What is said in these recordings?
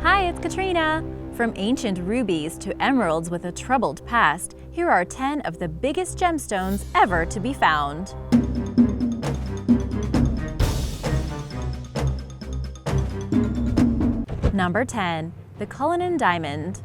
Hi, it's Katrina! From ancient rubies to emeralds with a troubled past, here are 10 of the biggest gemstones ever to be found. Number 10. The Cullinan Diamond.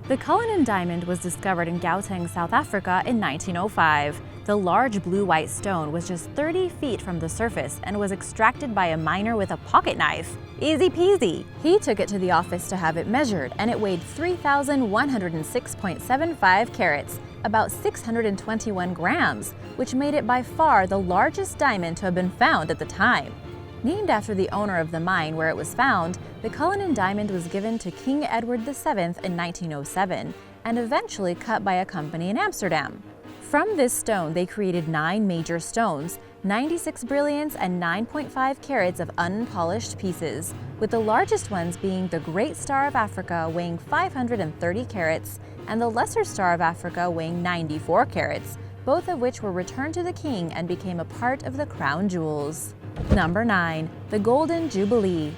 The Cullinan Diamond was discovered in Gauteng, South Africa in 1905. The large blue-white stone was just 30 feet from the surface and was extracted by a miner with a pocket knife. Easy peasy! He took it to the office to have it measured, and it weighed 3,106.75 carats, about 621 grams, which made it by far the largest diamond to have been found at the time. Named after the owner of the mine where it was found, the Cullinan Diamond was given to King Edward VII in 1907 and eventually cut by a company in Amsterdam. From this stone, they created 9 major stones, 96 brilliants and 9.5 carats of unpolished pieces, with the largest ones being the Great Star of Africa weighing 530 carats and the Lesser Star of Africa weighing 94 carats, both of which were returned to the king and became a part of the crown jewels. Number 9. The Golden Jubilee.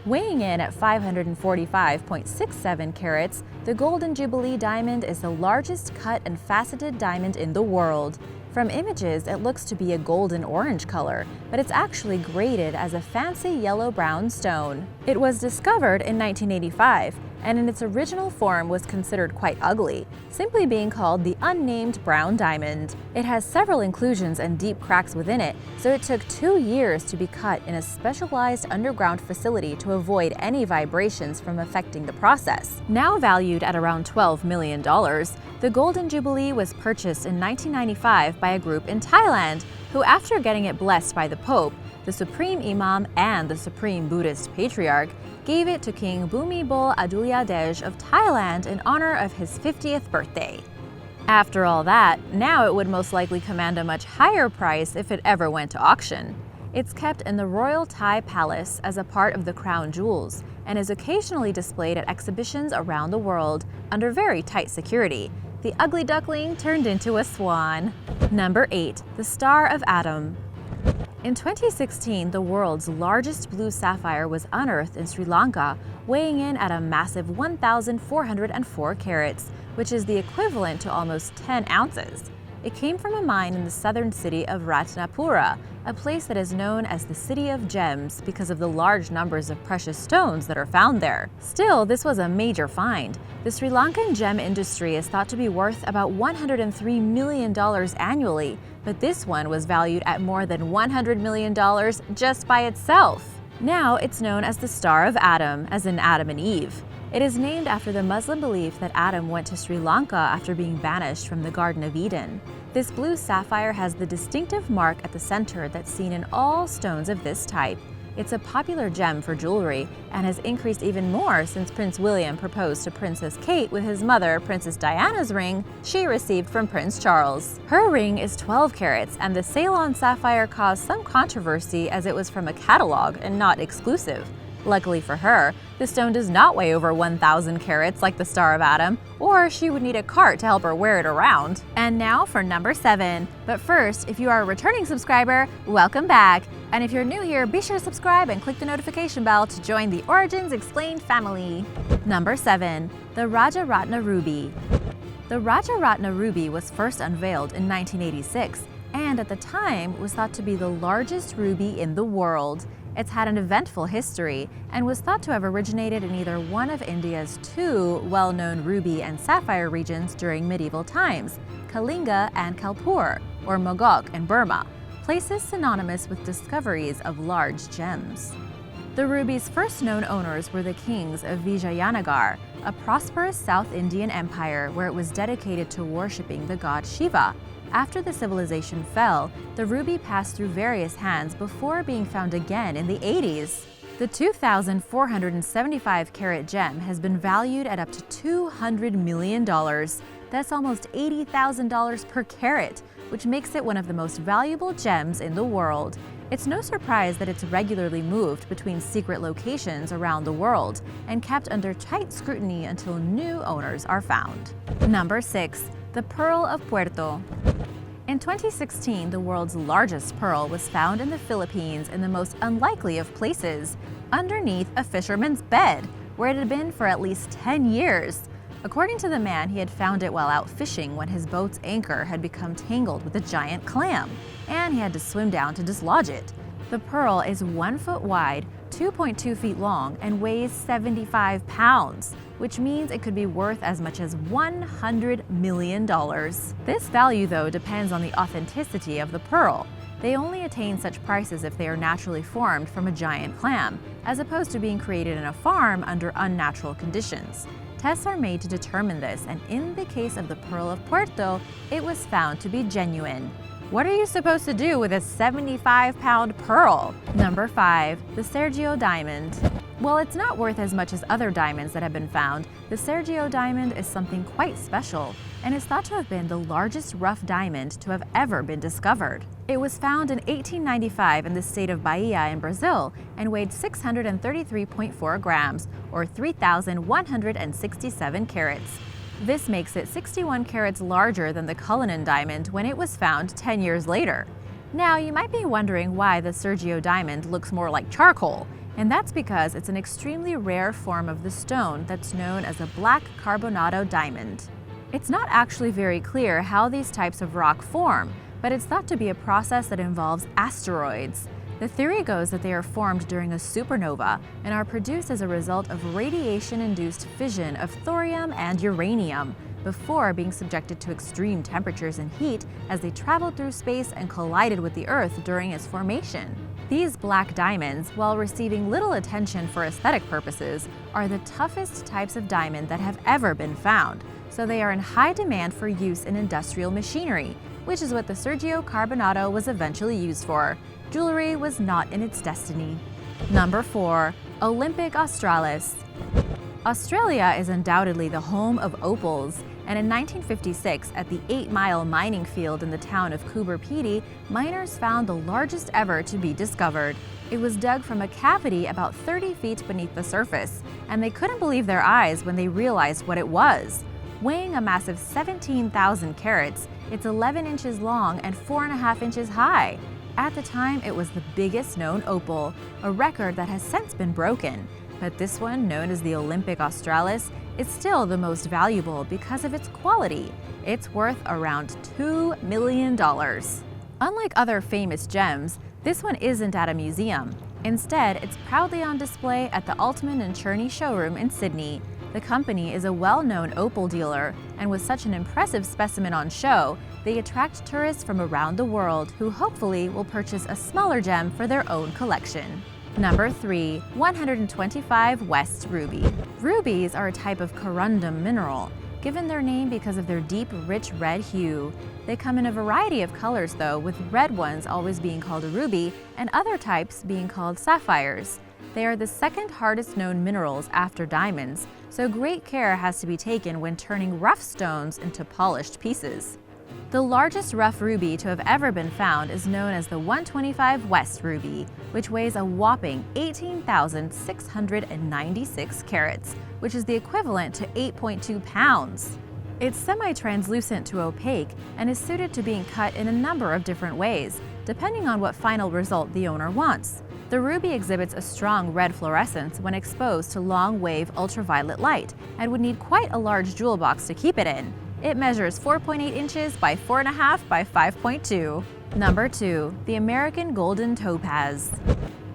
Weighing in at 545.67 carats, the Golden Jubilee diamond is the largest cut and faceted diamond in the world. From images, it looks to be a golden-orange color, but it's actually graded as a fancy yellow-brown stone. It was discovered in 1985, and in its original form was considered quite ugly, simply being called the unnamed brown diamond. It has several inclusions and deep cracks within it, so it took 2 years to be cut in a specialized underground facility to avoid any vibrations from affecting the process. Now valued at around $12 million, the Golden Jubilee was purchased in 1995 by a group in Thailand, who, after getting it blessed by the Pope, the Supreme Imam, and the Supreme Buddhist Patriarch, gave it to King Bhumibol Adulyadej of Thailand in honor of his 50th birthday. After all that, now it would most likely command a much higher price if it ever went to auction. It's kept in the Royal Thai Palace as a part of the crown jewels and is occasionally displayed at exhibitions around the world under very tight security. The ugly duckling turned into a swan. Number 8. The Star of Adam. In 2016, the world's largest blue sapphire was unearthed in Sri Lanka, weighing in at a massive 1,404 carats, which is the equivalent to almost 10 ounces. It came from a mine in the southern city of Ratnapura, a place that is known as the City of Gems because of the large numbers of precious stones that are found there. Still, this was a major find. The Sri Lankan gem industry is thought to be worth about $103 million annually, but this one was valued at more than $100 million just by itself. Now it's known as the Star of Adam, as in Adam and Eve. It is named after the Muslim belief that Adam went to Sri Lanka after being banished from the Garden of Eden. This blue sapphire has the distinctive mark at the center that's seen in all stones of this type. It's a popular gem for jewelry and has increased even more since Prince William proposed to Princess Kate with his mother, Princess Diana's ring she received from Prince Charles. Her ring is 12 carats, and the Ceylon sapphire caused some controversy as it was from a catalog and not exclusive. Luckily for her, the stone does not weigh over 1,000 carats like the Star of Adam, or she would need a cart to help her wear it around. And now for number 7. But first, if you are a returning subscriber, welcome back! And if you're new here, be sure to subscribe and click the notification bell to join the Origins Explained family. Number 7. The Rajaratna Ruby. The Rajaratna Ruby was first unveiled in 1986, and at the time was thought to be the largest ruby in the world. It's had an eventful history and was thought to have originated in either one of India's 2 well-known ruby and sapphire regions during medieval times, Kalinga and Kalpur, or Mogok and Burma, places synonymous with discoveries of large gems. The ruby's first known owners were the kings of Vijayanagar, a prosperous South Indian empire where it was dedicated to worshipping the god Shiva. After the civilization fell, the ruby passed through various hands before being found again in the 80s. The 2,475-carat gem has been valued at up to $200 million. That's almost $80,000 per carat, which makes it one of the most valuable gems in the world. It's no surprise that it's regularly moved between secret locations around the world and kept under tight scrutiny until new owners are found. Number 6. The Pearl of Puerto. In 2016, the world's largest pearl was found in the Philippines in the most unlikely of places, underneath a fisherman's bed, where it had been for at least 10 years. According to the man, he had found it while out fishing when his boat's anchor had become tangled with a giant clam, and he had to swim down to dislodge it. The pearl is 1 foot wide, 2.2 feet long, and weighs 75 pounds, which means it could be worth as much as $100 million. This value, though, depends on the authenticity of the pearl. They only attain such prices if they are naturally formed from a giant clam, as opposed to being created in a farm under unnatural conditions. Tests are made to determine this, and in the case of the Pearl of Puerto, it was found to be genuine. What are you supposed to do with a 75-pound pearl? Number 5. The Sergio Diamond. While it's not worth as much as other diamonds that have been found, the Sergio Diamond is something quite special, and is thought to have been the largest rough diamond to have ever been discovered. It was found in 1895 in the state of Bahia in Brazil and weighed 633.4 grams, or 3,167 carats. This makes it 61 carats larger than the Cullinan Diamond when it was found 10 years later. Now, you might be wondering why the Sergio Diamond looks more like charcoal, and that's because it's an extremely rare form of the stone that's known as a black carbonado diamond. It's not actually very clear how these types of rock form, but it's thought to be a process that involves asteroids. The theory goes that they are formed during a supernova and are produced as a result of radiation-induced fission of thorium and uranium before being subjected to extreme temperatures and heat as they traveled through space and collided with the Earth during its formation. These black diamonds, while receiving little attention for aesthetic purposes, are the toughest types of diamond that have ever been found, so they are in high demand for use in industrial machinery, which is what the Sergio Carbonado was eventually used for. Jewelry was not in its destiny. Number 4. Olympic Australis. Australia is undoubtedly the home of opals, and in 1956, at the 8 Mile mining field in the town of Coober Pedy, miners found the largest ever to be discovered. It was dug from a cavity about 30 feet beneath the surface, and they couldn't believe their eyes when they realized what it was. Weighing a massive 17,000 carats, it's 11 inches long and 4.5 inches high. At the time, it was the biggest known opal, a record that has since been broken. But this one, known as the Olympic Australis, is still the most valuable because of its quality. It's worth around $2 million. Unlike other famous gems, this one isn't at a museum. Instead, it's proudly on display at the Altman & Cherney showroom in Sydney. The company is a well-known opal dealer, and with such an impressive specimen on show, they attract tourists from around the world who hopefully will purchase a smaller gem for their own collection. Number 3. 125 West Ruby. Rubies are a type of corundum mineral, given their name because of their deep, rich red hue. They come in a variety of colors though, with red ones always being called a ruby and other types being called sapphires. They are the second hardest known minerals after diamonds, so great care has to be taken when turning rough stones into polished pieces. The largest rough ruby to have ever been found is known as the 125 West Ruby, which weighs a whopping 18,696 carats, which is the equivalent to 8.2 pounds. It's semi-translucent to opaque and is suited to being cut in a number of different ways, depending on what final result the owner wants. The ruby exhibits a strong red fluorescence when exposed to long-wave ultraviolet light and would need quite a large jewel box to keep it in. It measures 4.8 inches by 4.5 by 5.2. Number 2. The American Golden Topaz.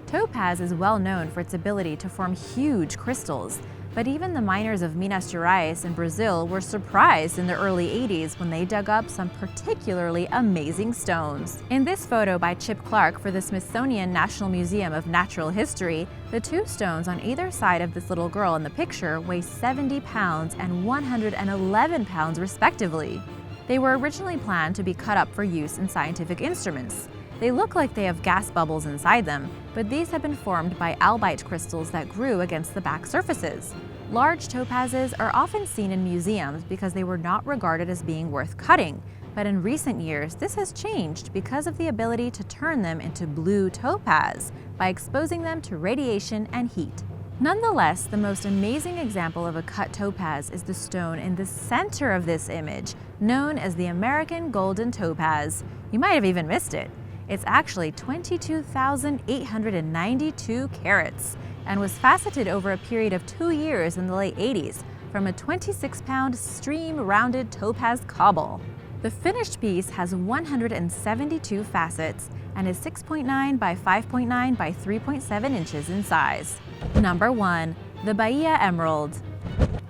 Topaz is well known for its ability to form huge crystals, but even the miners of Minas Gerais in Brazil were surprised in the early 80s when they dug up some particularly amazing stones. In this photo by Chip Clark for the Smithsonian National Museum of Natural History, the two stones on either side of this little girl in the picture weigh 70 pounds and 111 pounds respectively. They were originally planned to be cut up for use in scientific instruments. They look like they have gas bubbles inside them, but these have been formed by albite crystals that grew against the back surfaces. Large topazes are often seen in museums because they were not regarded as being worth cutting, but in recent years this has changed because of the ability to turn them into blue topaz by exposing them to radiation and heat. Nonetheless, the most amazing example of a cut topaz is the stone in the center of this image, known as the American Golden Topaz. You might have even missed it. It's actually 22,892 carats, and was faceted over a period of 2 years in the late 80s from a 26-pound stream-rounded topaz cobble. The finished piece has 172 facets and is 6.9 by 5.9 by 3.7 inches in size. Number 1. The Bahia Emerald.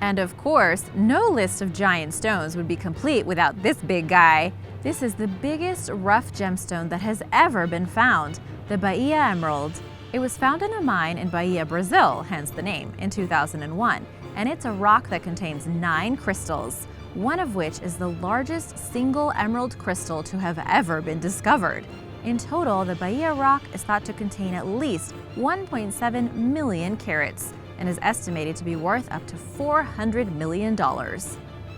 And of course, no list of giant stones would be complete without this big guy. This is the biggest rough gemstone that has ever been found, the Bahia Emerald. It was found in a mine in Bahia, Brazil, hence the name, in 2001, and it's a rock that contains 9 crystals, one of which is the largest single emerald crystal to have ever been discovered. In total, the Bahia rock is thought to contain at least 1.7 million carats and is estimated to be worth up to $400 million.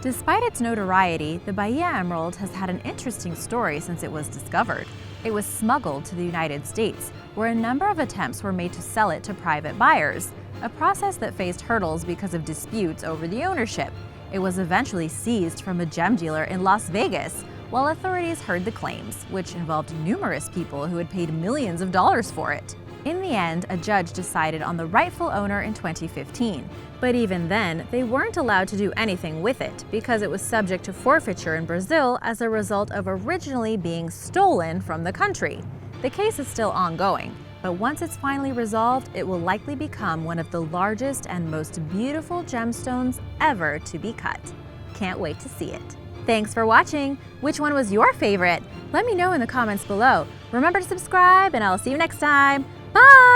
Despite its notoriety, the Bahia Emerald has had an interesting story since it was discovered. It was smuggled to the United States, where a number of attempts were made to sell it to private buyers, a process that faced hurdles because of disputes over the ownership. It was eventually seized from a gem dealer in Las Vegas, while authorities heard the claims, which involved numerous people who had paid millions of dollars for it. In the end, a judge decided on the rightful owner in 2015. But even then, they weren't allowed to do anything with it because it was subject to forfeiture in Brazil as a result of originally being stolen from the country. The case is still ongoing, but once it's finally resolved, it will likely become one of the largest and most beautiful gemstones ever to be cut. Can't wait to see it. Thanks for watching! Which one was your favorite? Let me know in the comments below. Remember to subscribe, and I'll see you next time. Bye!